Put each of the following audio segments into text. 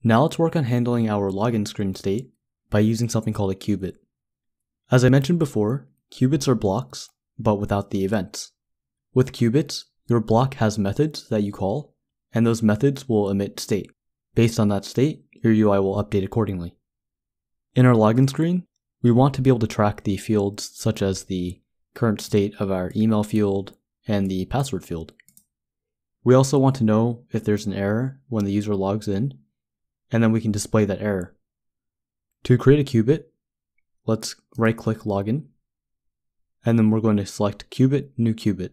Now let's work on handling our login screen state by using something called a qubit. As I mentioned before, qubits are blocks, but without the events. With qubits, your block has methods that you call, and those methods will emit state. Based on that state, your UI will update accordingly. In our login screen, we want to be able to track the fields such as the current state of our email field and the password field. We also want to know if there's an error when the user logs in, and then we can display that error. To create a qubit, let's right-click Login, and then we're going to select Qubit, New Qubit,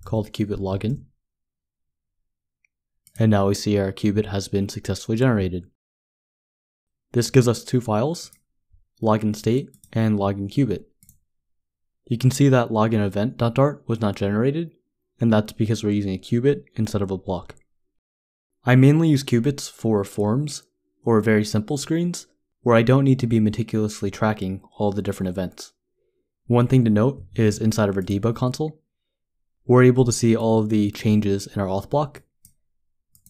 called Qubit Login. And now we see our qubit has been successfully generated. This gives us two files, login state and login qubit. You can see that login event.dart was not generated, and that's because we're using a qubit instead of a block. I mainly use qubits for forms or very simple screens where I don't need to be meticulously tracking all the different events. One thing to note is inside of our debug console, we're able to see all of the changes in our auth block,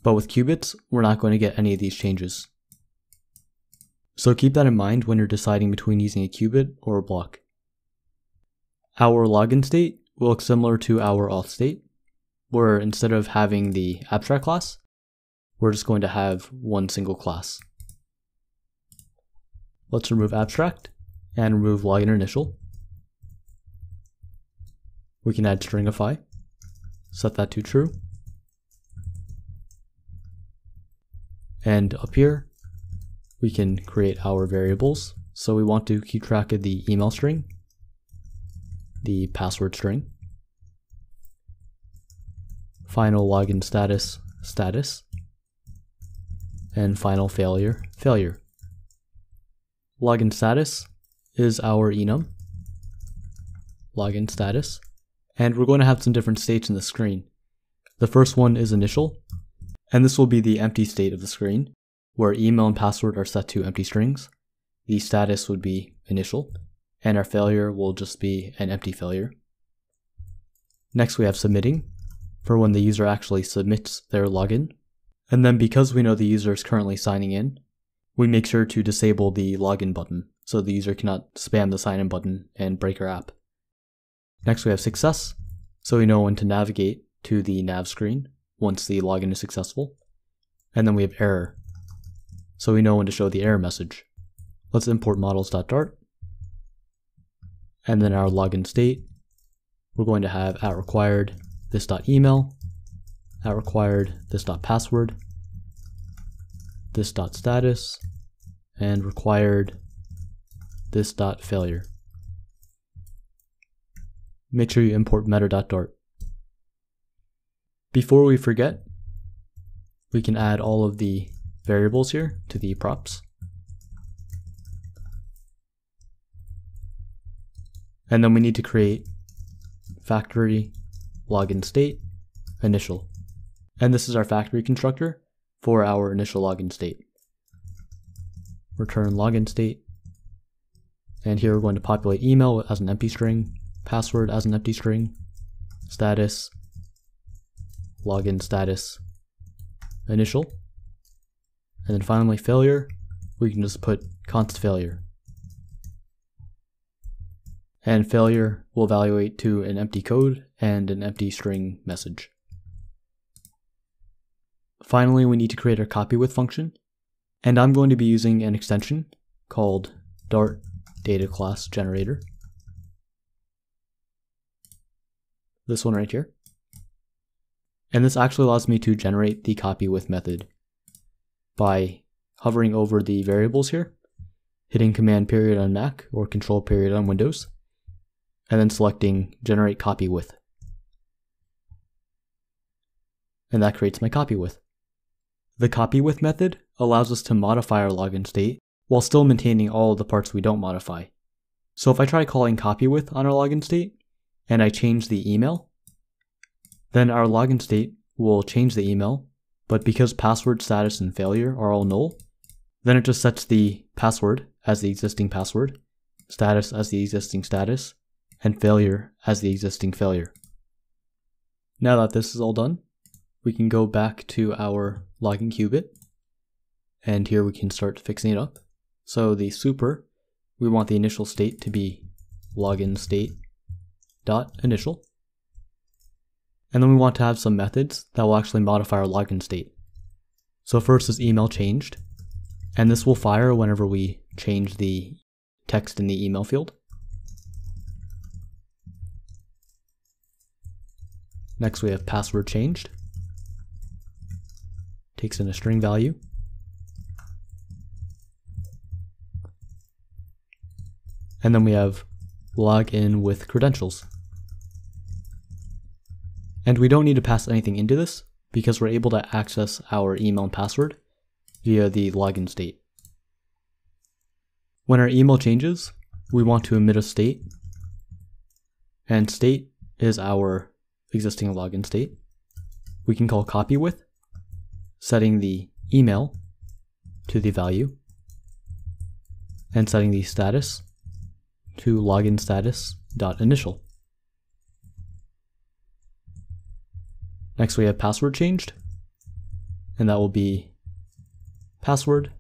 but with qubits, we're not going to get any of these changes. So keep that in mind when you're deciding between using a qubit or a block. Our login state will look similar to our auth state, where instead of having the abstract class, we're just going to have one single class. Let's remove abstract and remove login initial. We can add stringify, set that to true. And up here, we can create our variables. So we want to keep track of the email string, the password string, final login status, and final failure. Login status is our enum, login status, and we're going to have some different states in the screen. The first one is initial, and this will be the empty state of the screen, where email and password are set to empty strings. The status would be initial, and our failure will just be an empty failure. Next we have submitting, for when the user actually submits their login. And then because we know the user is currently signing in, we make sure to disable the login button, so the user cannot spam the sign in button and break our app. Next we have success, so we know when to navigate to the nav screen once the login is successful. And then we have error, so we know when to show the error message. Let's import models.dart. And then our login state, we're going to have @required this.email, @required this.password, this.status, and required this.failure. Make sure you import meta.dart. Before we forget, we can add all of the variables here to the props. And then we need to create factory login state initial. And this is our factory constructor for our initial login state. Return login state. And here we're going to populate email as an empty string, password as an empty string, status, login status, initial. And then finally failure, we can just put const failure. And failure will evaluate to an empty code and an empty string message. Finally, we need to create our copy with function, and I'm going to be using an extension called Dart Data Class Generator. This one right here. And this actually allows me to generate the copy with method by hovering over the variables here, hitting Command period on Mac or Control period on Windows, and then selecting Generate Copy With. And that creates my copy with. The copy with method allows us to modify our login state while still maintaining all of the parts we don't modify. So if I try calling copy with on our login state, and I change the email, then our login state will change the email, but because password, status, and failure are all null, then it just sets the password as the existing password, status as the existing status, and failure as the existing failure. Now that this is all done, we can go back to our Login Cubit, and here we can start fixing it up. So the super, we want the initial state to be login state dot initial. And then we want to have some methods that will actually modify our login state. So first is email changed, and this will fire whenever we change the text in the email field. Next we have password changed. Takes in a string value. And then we have login with credentials. And we don't need to pass anything into this because we're able to access our email and password via the login state. When our email changes, we want to emit a state, and state is our existing login state. We can call copy with, setting the email to the value, and setting the status to login status.initial. Next we have password changed, and that will be password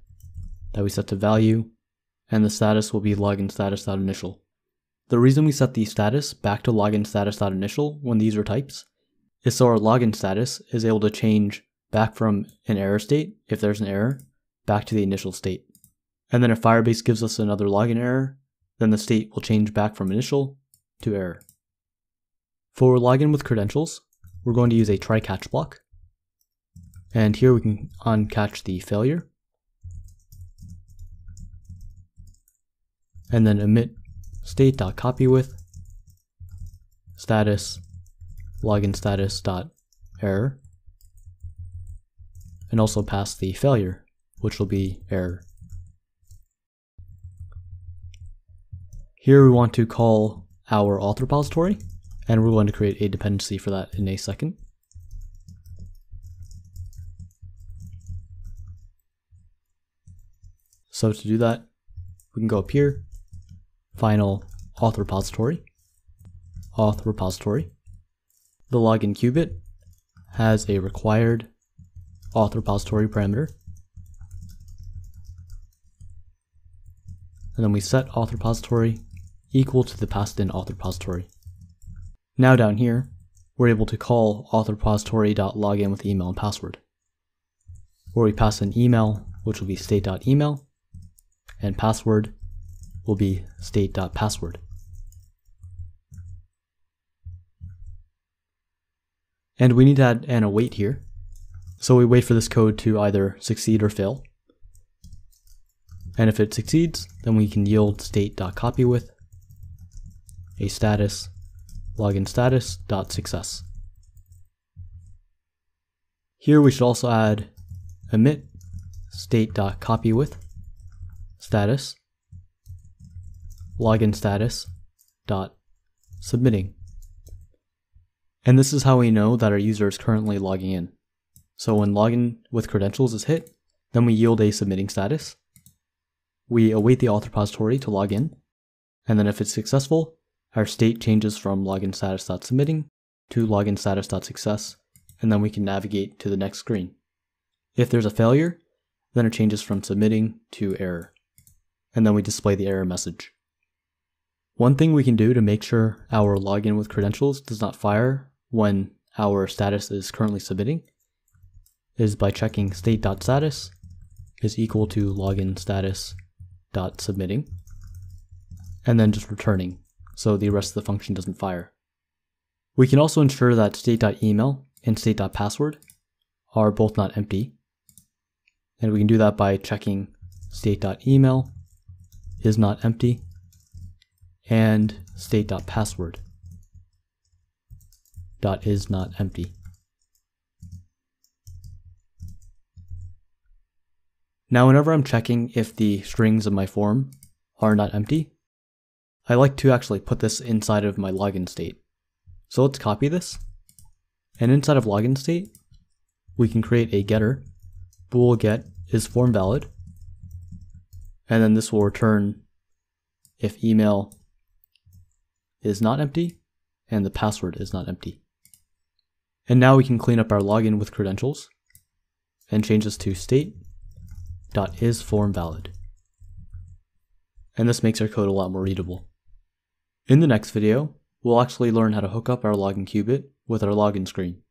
that we set to value, and the status will be login status.initial. The reason we set the status back to login status.initial when these are types is so our login status is able to change back from an error state, if there's an error, back to the initial state. And then if Firebase gives us another login error, then the state will change back from initial to error. For login with credentials, we're going to use a try catch block. And here we can uncatch the failure. And then emit state.copywith status login status.error, and also pass the failure, which will be error. Here we want to call our auth repository, and we're going to create a dependency for that in a second. So to do that, we can go up here, final auth repository. The Login Cubit has a required auth repository parameter. And then we set auth repository equal to the passed in auth repository. Now down here, we're able to call auth repository.login with email and password, where we pass an email, which will be state.email, and password will be state.password. And we need to add an await here. So we wait for this code to either succeed or fail. And if it succeeds, then we can yield state.copywith a status login status.success. Here we should also add emit state.copywith status login status.submitting. And this is how we know that our user is currently logging in. So when login with credentials is hit, then we yield a submitting status. We await the auth repository to log in, and then if it's successful, our state changes from login status.submitting to login status.success, and then we can navigate to the next screen. If there's a failure, then it changes from submitting to error, and then we display the error message. One thing we can do to make sure our login with credentials does not fire when our status is currently submitting is by checking state.status is equal to login status.submitting, and then just returning, so the rest of the function doesn't fire. We can also ensure that state.email and state.password are both not empty, and we can do that by checking state.email is not empty and state.password is not empty. Now whenever I'm checking if the strings of my form are not empty, I like to actually put this inside of my login state. So let's copy this, and inside of login state, we can create a getter, bool get is form valid, and then this will return if email is not empty and the password is not empty. And now we can clean up our login with credentials and change this to state.isFormValid. And this makes our code a lot more readable. In the next video, we'll actually learn how to hook up our Login Cubit with our login screen.